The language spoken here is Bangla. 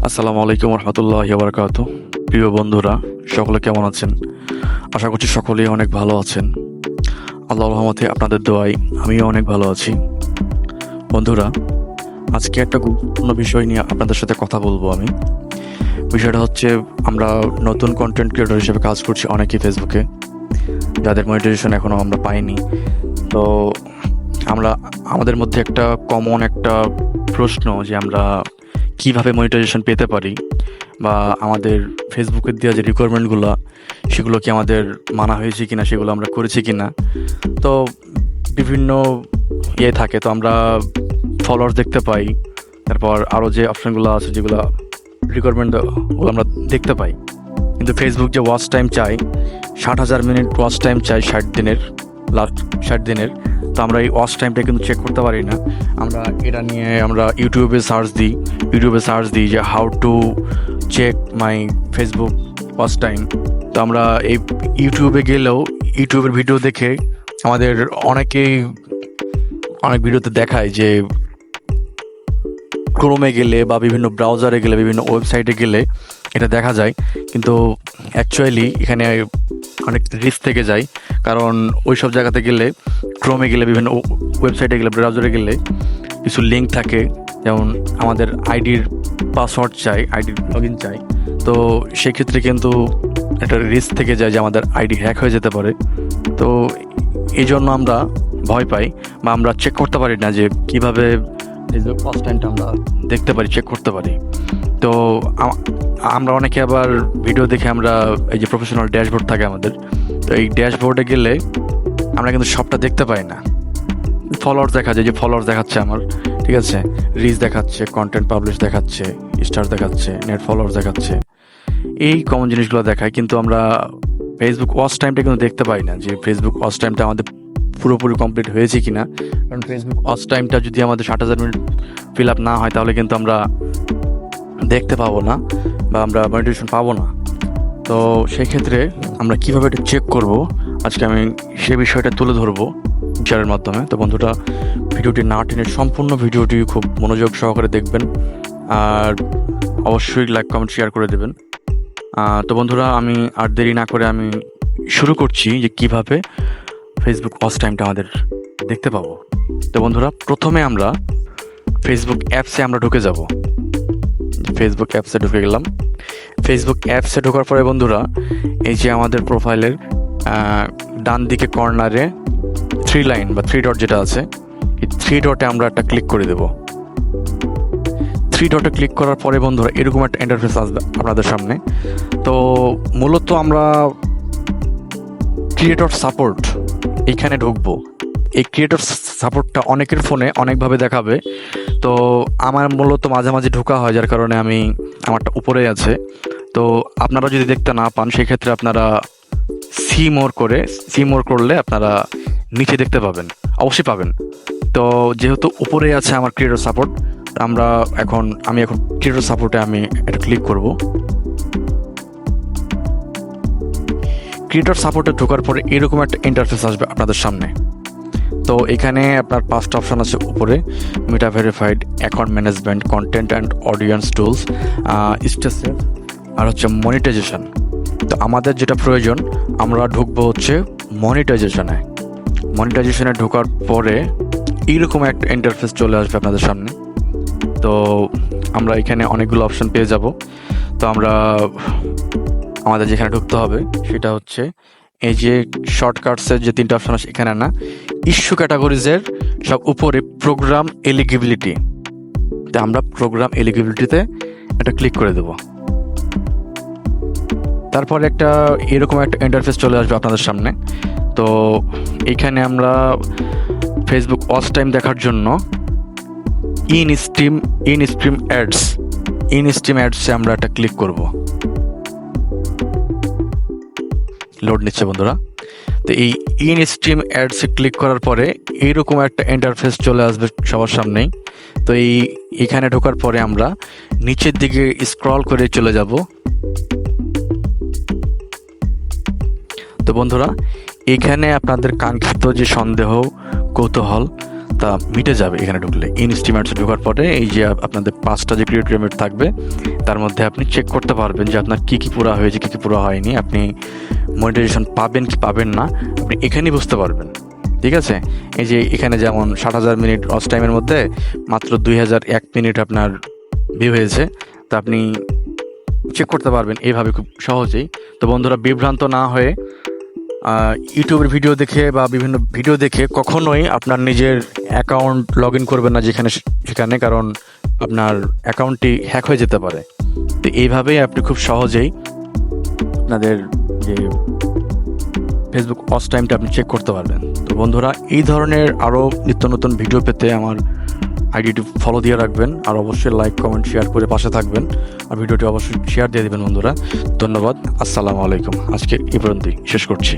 আসসালামু আলাইকুম রহমতুল্লাহি ওয়া বারাকাতুহু। প্রিয় বন্ধুরা, সকলে কেমন আছেন? আশা করছি সকলেই অনেক ভালো আছেন। আল্লাহর রহমতে আপনাদের দোয়ায় আমিও অনেক ভালো আছি। বন্ধুরা, আজকে একটা গুরুত্বপূর্ণ বিষয় নিয়ে আপনাদের সাথে কথা বলবো আমি। বিষয়টা হচ্ছে, আমরা নতুন কন্টেন্ট ক্রিয়েটর হিসেবে কাজ করছি অনেকেই ফেসবুকে, যাদের মনিটাইজেশন এখনও আমরা পাইনি। তো আমরা আমাদের মধ্যে একটা কমন একটা প্রশ্ন যে আমরা কিভাবে মনিটাইজেশন পেতে পারি, বা আমাদের ফেসবুকের দেওয়া যে রিকোয়ারমেন্টগুলো সেগুলো কি আমাদের মানা হয়েছে কিনা, সেগুলো আমরা করেছি কিনা। তো বিভিন্ন থাকে, তো আমরা ফলোয়ার্স দেখতে পাই, তারপর আরও যে অপশানগুলো আছে যেগুলো রিকোয়ারমেন্ট, ওগুলো আমরা দেখতে পাই। কিন্তু ফেসবুক যে ওয়াচ টাইম চাই, 60,000 মিনিট ওয়াচ টাইম চাই 60 দিনের, লাস্ট 60 দিনের। তো আমরা এই ওয়াচ টাইমটা কিন্তু চেক করতে পারি না। আমরা এটা নিয়ে ইউটিউবে সার্চ দিই যে how to check my Facebook watch time. তো আমরা এই ইউটিউবে গেলেও ইউটিউবের ভিডিও দেখে আমাদের অনেক ভিডিওতে দেখায় যে ক্রোমে গেলে বা বিভিন্ন ব্রাউজারে গেলে, বিভিন্ন ওয়েবসাইটে গেলে এটা দেখা যায়। কিন্তু অ্যাকচুয়ালি এখানে অনেক রিস্ক থেকে যায়, কারণ ওই সব জায়গাতে গেলে, ক্রোমে গেলে, বিভিন্ন ওয়েবসাইটে গেলে, ব্রাউজারে গেলে কিছু লিঙ্ক থাকে, যেমন আমাদের আইডির পাসওয়ার্ড চাই, আইডির লগ ইন চাই। তো সেক্ষেত্রে কিন্তু একটা রিস্ক থেকে যায় যে আমাদের আইডি হ্যাক হয়ে যেতে পারে। তো এই জন্য আমরা ভয় পাই, বা আমরা চেক করতে পারি না যে কীভাবে ফার্স্ট টাইমটা আমরা দেখতে পারি, চেক করতে পারি। তো আমরা অনেকে আবার ভিডিও দেখে আমরা এই যে প্রফেশনাল ড্যাশবোর্ড থাকে আমাদের, তো এই ড্যাশবোর্ডে গেলে আমরা কিন্তু সবটা দেখতে পাই না। ফলোয়ার্স দেখা যায়, যে ফলোয়ার্স দেখাচ্ছে আমার, ঠিক আছে, রিচ দেখাচ্ছে, কন্টেন্ট পাবলিশ দেখাচ্ছে, স্টার দেখাচ্ছে, নেট ফলোয়ার্স দেখাচ্ছে, এই কমন জিনিসগুলো দেখায়। কিন্তু আমরা ফেসবুক ওয়াচ টাইমটা কিন্তু দেখতে পাই না, যে ফেসবুক ওয়াচ টাইমটা আমাদের পুরোপুরি কমপ্লিট হয়েছে কিনা। কারণ ফেসবুক ওয়াচ টাইমটা যদি আমাদের 60,000 মিনিট ফিল আপ না হয়, তাহলে কিন্তু আমরা দেখতে পাবো না, বা আমরা মনিটাইজেশন পাবো না। তো সেই ক্ষেত্রে আমরা কীভাবে এটা চেক করব, আজকে আমি সে বিষয়টা তুলে ধরবো শেয়ারের মাধ্যমে। তো বন্ধুরা, ভিডিওটি না টেনে সম্পূর্ণ ভিডিওটি খুব মনোযোগ সহকারে দেখবেন, আর অবশ্যই লাইক, কমেন্ট, শেয়ার করে দেবেন। তো বন্ধুরা, আমি আর দেরি না করে আমি শুরু করছি যে কিভাবে ফেসবুক ওয়াচ টাইমটা আমাদের দেখতে পাবো। তো বন্ধুরা, প্রথমে আমরা ফেসবুক অ্যাপসে আমরা ঢুকে যাব। ফেসবুক অ্যাপসে ঢুকে গেলাম। ফেসবুক অ্যাপসে ঢোকার পরে বন্ধুরা, এই যে আমাদের প্রোফাইলের ডান দিকে কর্নারে 3 লাইন বা 3 ডট যেটা আছে, এই 3 ডটে আমরা একটা ক্লিক করে দেব। 3 ডটে ক্লিক করার পরে বন্ধুরা, এরকম একটা ইন্টারফেস আসবে আপনাদের সামনে। তো মূলত আমরা ক্রিয়েটর সাপোর্ট এইখানে ঢুকবো। এই ক্রিয়েটর সাপোর্টটা অনেকের ফোনে অনেকভাবে দেখাবে, তো আমার মূলত মাঝামাঝি ঢোকা হয়, যার কারণে আমারটা উপরে আছে। তো আপনারা যদি দেখতে না পান, সেক্ষেত্রে আপনারা সি মোর করলে আপনারা নিচে দেখতে পাবেন, অবশ্যই পাবেন। তো যেহেতু উপরে আছে আমার ক্রিয়েটর সাপোর্ট, আমি এখন ক্রিয়েটর সাপোর্টে আমি এটা ক্লিক করব। ক্রিয়েটর সাপোর্টে ঢোকার পরে এরকম একটা ইন্টারফেস আসবে আপনাদের সামনে। তো এখানে আপনার 5টা অপশান আছে উপরে: Meta verified, account management, content and audience tools, স্টেসেভ, আর হচ্ছে মনিটাইজেশন। তো আমাদের যেটা প্রয়োজন, আমরা ঢুকবো হচ্ছে মনিটাইজেশনে ঢোকার পরে এইরকম একটা ইন্টারফেস চলে আসবে আপনাদের সামনে। তো আমরা এখানে অনেকগুলো অপশান পেয়ে যাব। তো আমাদের যেখানে ঢুকতে হবে সেটা হচ্ছে এই যে শর্টকাটসের যে 3টা অপশান আছে, এখানে না, ইস্যু ক্যাটাগরিজের সব উপরে প্রোগ্রাম এলিজিবিলিটি। তো আমরা প্রোগ্রাম এলিজিবিলিটিতে এটা ক্লিক করে দেব। তারপরে এরকম একটা ইন্টারফেস চলে আসবে আপনাদের সামনে। তো এইখানে আমরা ফেসবুক ওয়াচ টাইম দেখার জন্য ইন স্ট্রিম অ্যাডসে আমরা একটা ক্লিক করব। লোড নিচ্ছে বন্ধুরা। তো এই ইন স্ট্রিম অ্যাডসে ক্লিক করার পরে এইরকম একটা ইন্টারফেস চলে আসবে সবার সামনেই। তো এইখানে ঢোকার পরে আমরা নিচের দিকে স্ক্রল করে চলে যাব। তো বন্ধুরা, এখানে আপনাদের কাঙ্ক্ষিত যে সন্দেহ, কৌতূহল, তা মিটে যাবে এখানে ঢুকলে। ইনস্টিমেটসে ঢোকার পরে এই যে আপনাদের 5টা যে ক্রিয়েট লিমিট থাকবে তার মধ্যে আপনি চেক করতে পারবেন যে আপনার কী কী পুরা হয়েছে, কী কী পুরা হয়নি, আপনি মনিটাইজেশন পাবেন কি পাবেন না আপনি এখানেই বুঝতে পারবেন। ঠিক আছে, এই যে এখানে যেমন 60,000 মিনিট ওয়াচ টাইমের মধ্যে মাত্র 2001 মিনিট আপনার ভিউ হয়েছে, তা আপনি চেক করতে পারবেন এইভাবে খুব সহজেই। তো বন্ধুরা, বিভ্রান্ত না হয়ে ইউটিউবের ভিডিও দেখে বা বিভিন্ন ভিডিও দেখে কখনোই আপনার নিজের অ্যাকাউন্ট লগ ইন করবেন না সেখানে, কারণ আপনার অ্যাকাউন্টটি হ্যাক হয়ে যেতে পারে। তো এইভাবেই আপনি খুব সহজেই আপনাদের যে ফেসবুক ওয়াচ টাইমটা আপনি চেক করতে পারবেন। তো বন্ধুরা, এই ধরনের আরও নিত্য নতুন ভিডিও পেতে আমার আইডিটি ফলো দিয়ে রাখবেন, আর অবশ্যই লাইক কমেন্ট শেয়ার করে পাশে থাকবেন, আর ভিডিওটি অবশ্যই শেয়ার দিয়ে দেবেন বন্ধুরা। ধন্যবাদ, আসসালামু আলাইকুম। আজকে এই পর্যন্তই শেষ করছি।